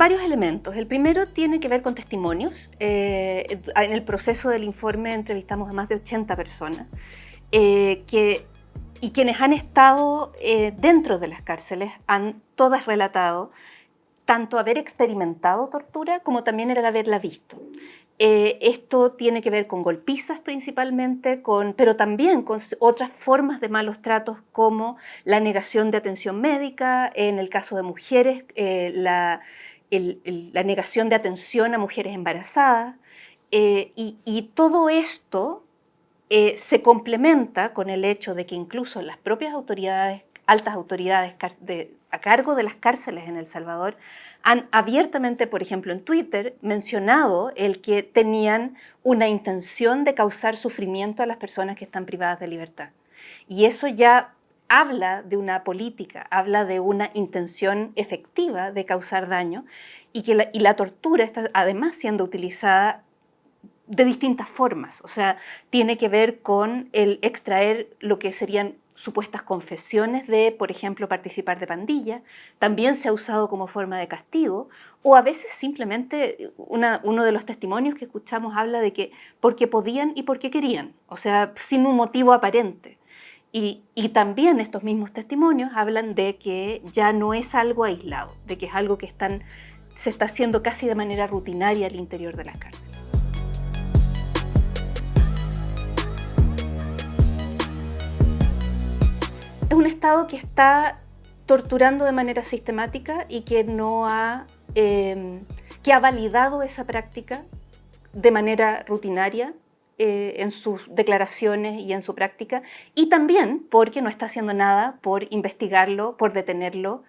varios elementos. El primero tiene que ver con testimonios. En el proceso del informe entrevistamos a más de 80 personas y quienes han estado dentro de las cárceles han todas relatado tanto haber experimentado tortura como también el haberla visto. Esto tiene que ver con golpizas principalmente, pero también con otras formas de malos tratos como la negación de atención médica, en el caso de mujeres, la negación de atención a mujeres embarazadas, y todo esto se complementa con el hecho de que incluso las propias autoridades, altas autoridades a cargo de las cárceles en El Salvador, han abiertamente, por ejemplo en Twitter, mencionado el que tenían una intención de causar sufrimiento a las personas que están privadas de libertad. Y eso ya habla de una política, habla de una intención efectiva de causar daño y la tortura está además siendo utilizada de distintas formas. O sea, tiene que ver con el extraer lo que serían supuestas confesiones de, por ejemplo, participar de pandilla. También se ha usado como forma de castigo, o a veces simplemente uno de los testimonios que escuchamos habla de que porque podían y porque querían, o sea, sin un motivo aparente. Y también estos mismos testimonios hablan de que ya no es algo aislado, de que es algo que se está haciendo casi de manera rutinaria al interior de las cárceles. Es un Estado que está torturando de manera sistemática y que que ha validado esa práctica de manera rutinaria en sus declaraciones y en su práctica, y también porque no está haciendo nada por investigarlo, por detenerlo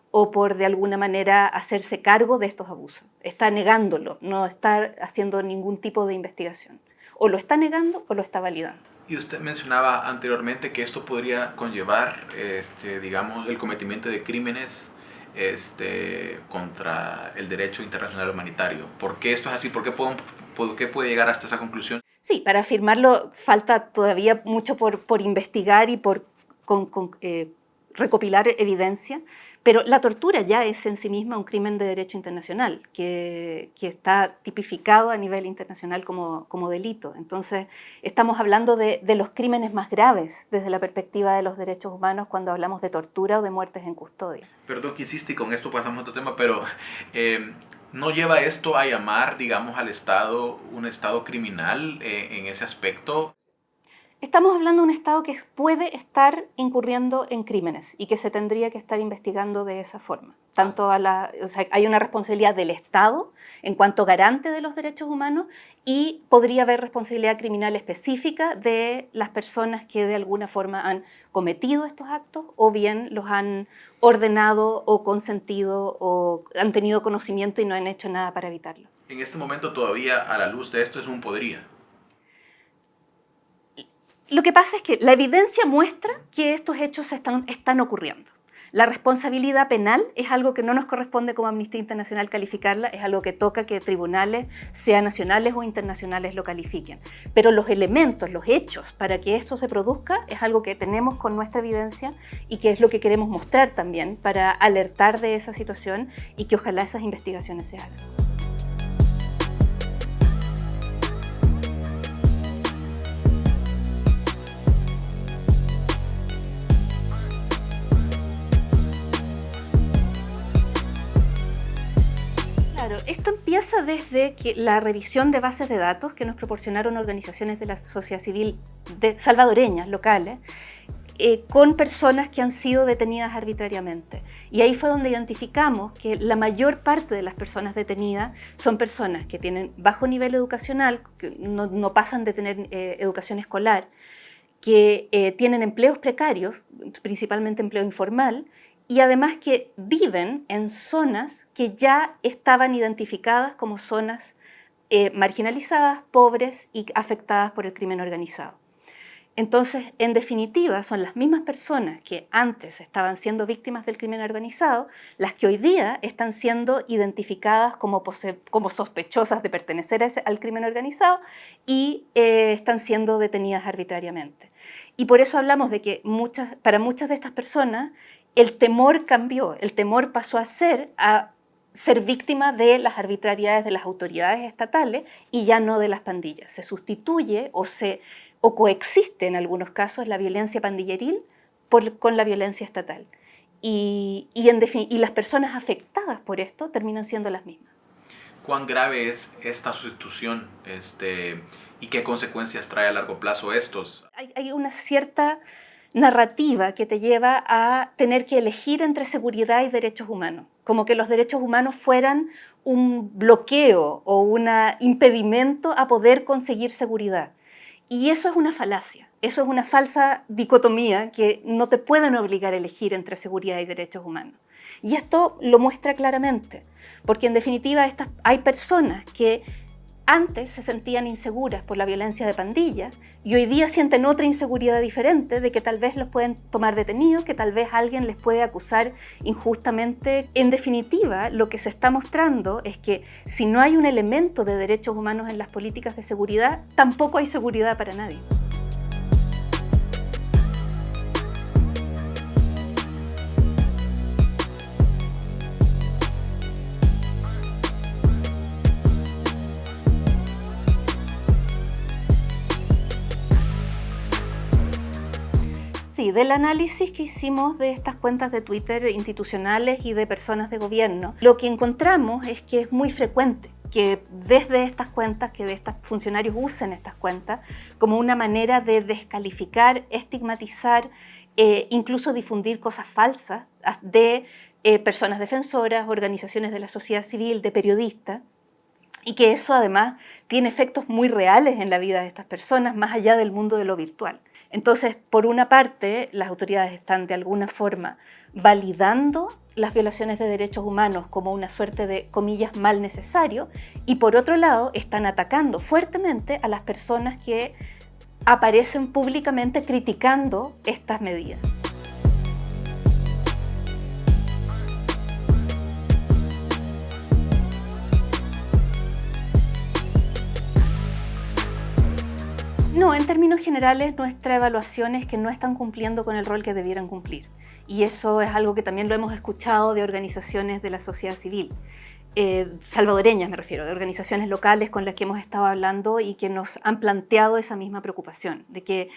o por de alguna manera hacerse cargo de estos abusos. Está negándolo, no está haciendo ningún tipo de investigación. O lo está negando o lo está validando. Y usted mencionaba anteriormente que esto podría conllevar, digamos, el cometimiento de crímenes contra el derecho internacional humanitario. ¿Por qué esto es así? ¿Por qué puede llegar hasta esa conclusión? Sí, para afirmarlo falta todavía mucho por investigar y por recopilar evidencia, pero la tortura ya es en sí misma un crimen de derecho internacional que está tipificado a nivel internacional como delito. Entonces, estamos hablando de los crímenes más graves desde la perspectiva de los derechos humanos cuando hablamos de tortura o de muertes en custodia. Perdón que insiste y con esto pasamos a otro tema, pero ¿no lleva esto a llamar, digamos, al Estado un Estado criminal en ese aspecto? Estamos hablando de un Estado que puede estar incurriendo en crímenes y que se tendría que estar investigando de esa forma. O sea, hay una responsabilidad del Estado en cuanto garante de los derechos humanos y podría haber responsabilidad criminal específica de las personas que de alguna forma han cometido estos actos o bien los han ordenado o consentido o han tenido conocimiento y no han hecho nada para evitarlo. En este momento todavía a la luz de esto es un podría. Lo que pasa es que la evidencia muestra que estos hechos están ocurriendo. La responsabilidad penal es algo que no nos corresponde como Amnistía Internacional calificarla, es algo que toca que tribunales, sean nacionales o internacionales, lo califiquen. Pero los elementos, los hechos para que esto se produzca es algo que tenemos con nuestra evidencia y que es lo que queremos mostrar también para alertar de esa situación y que ojalá esas investigaciones se hagan. Claro, esto empieza desde la revisión de bases de datos que nos proporcionaron organizaciones de la sociedad civil salvadoreñas, locales, con personas que han sido detenidas arbitrariamente. Y ahí fue donde identificamos que la mayor parte de las personas detenidas son personas que tienen bajo nivel educacional, que no pasan de tener educación escolar, que tienen empleos precarios, principalmente empleo informal, y además que viven en zonas que ya estaban identificadas como zonas marginalizadas, pobres y afectadas por el crimen organizado. Entonces, en definitiva, son las mismas personas que antes estaban siendo víctimas del crimen organizado las que hoy día están siendo identificadas como sospechosas de pertenecer al crimen organizado y están siendo detenidas arbitrariamente. Y por eso hablamos de que para muchas de estas personas el temor cambió, el temor pasó a ser víctima de las arbitrariedades de las autoridades estatales y ya no de las pandillas. Se sustituye o coexiste en algunos casos la violencia pandilleril con la violencia estatal. Y las personas afectadas por esto terminan siendo las mismas. ¿Cuán grave es esta sustitución y qué consecuencias trae a largo plazo estos? Hay una cierta narrativa que te lleva a tener que elegir entre seguridad y derechos humanos, como que los derechos humanos fueran un bloqueo o un impedimento a poder conseguir seguridad. Y eso es una falacia, eso es una falsa dicotomía que no te pueden obligar a elegir entre seguridad y derechos humanos. Y esto lo muestra claramente, porque en definitiva hay personas que antes se sentían inseguras por la violencia de pandillas y hoy día sienten otra inseguridad diferente de que tal vez los pueden tomar detenidos, que tal vez alguien les puede acusar injustamente. En definitiva, lo que se está mostrando es que si no hay un elemento de derechos humanos en las políticas de seguridad, tampoco hay seguridad para nadie. Sí, del análisis que hicimos de estas cuentas de Twitter institucionales y de personas de gobierno, lo que encontramos es que es muy frecuente que desde estas cuentas, que de estos funcionarios usen estas cuentas como una manera de descalificar, estigmatizar, incluso difundir cosas falsas de personas defensoras, organizaciones de la sociedad civil, de periodistas, y que eso además tiene efectos muy reales en la vida de estas personas, más allá del mundo de lo virtual. Entonces, por una parte, las autoridades están de alguna forma validando las violaciones de derechos humanos como una suerte de, comillas, mal necesario, y por otro lado, están atacando fuertemente a las personas que aparecen públicamente criticando estas medidas. No, en términos generales, nuestra evaluación es que no están cumpliendo con el rol que debieran cumplir. Y eso es algo que también lo hemos escuchado de organizaciones de la sociedad civil, salvadoreñas me refiero, de organizaciones locales con las que hemos estado hablando y que nos han planteado esa misma preocupación, de que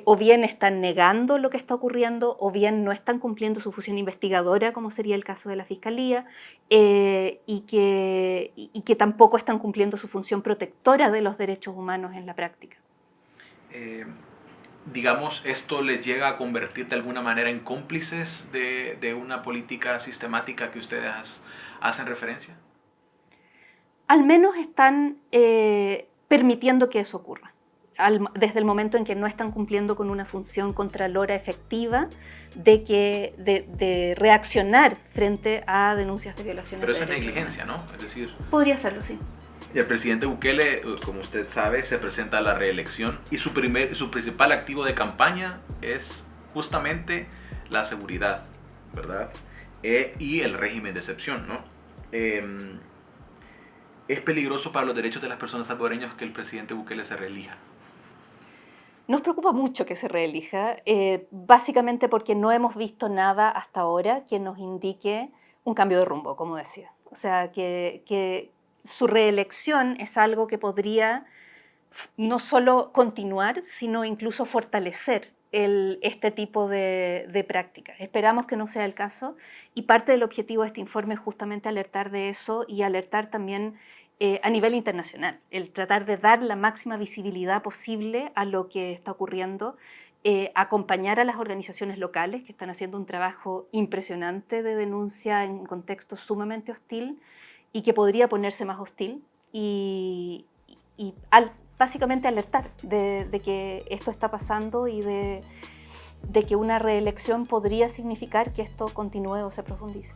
o bien están negando lo que está ocurriendo o bien no están cumpliendo su función investigadora, como sería el caso de la Fiscalía, y que tampoco están cumpliendo su función protectora de los derechos humanos en la práctica. Digamos, ¿esto les llega a convertir de alguna manera en cómplices de una política sistemática que ustedes hacen referencia? Al menos están permitiendo que eso ocurra. Desde el momento en que no están cumpliendo con una función contralora efectiva de reaccionar frente a denuncias de violaciones de derechos humanos. Pero eso es negligencia, ¿no? Es decir, podría serlo, sí. el presidente Bukele, como usted sabe, se presenta a la reelección y su principal activo de campaña es justamente la seguridad, ¿verdad? Y el régimen de excepción, ¿no? ¿Es peligroso para los derechos de las personas salvadoreñas que el presidente Bukele se reelija? Nos preocupa mucho que se reelija, básicamente porque no hemos visto nada hasta ahora que nos indique un cambio de rumbo, como decía. O sea, que su reelección es algo que podría no solo continuar, sino incluso fortalecer este tipo de prácticas. Esperamos que no sea el caso y parte del objetivo de este informe es justamente alertar de eso y alertar también a nivel internacional, el tratar de dar la máxima visibilidad posible a lo que está ocurriendo, acompañar a las organizaciones locales que están haciendo un trabajo impresionante de denuncia en un contexto sumamente hostil y que podría ponerse más hostil y básicamente alertar de que esto está pasando y de que una reelección podría significar que esto continúe o se profundice.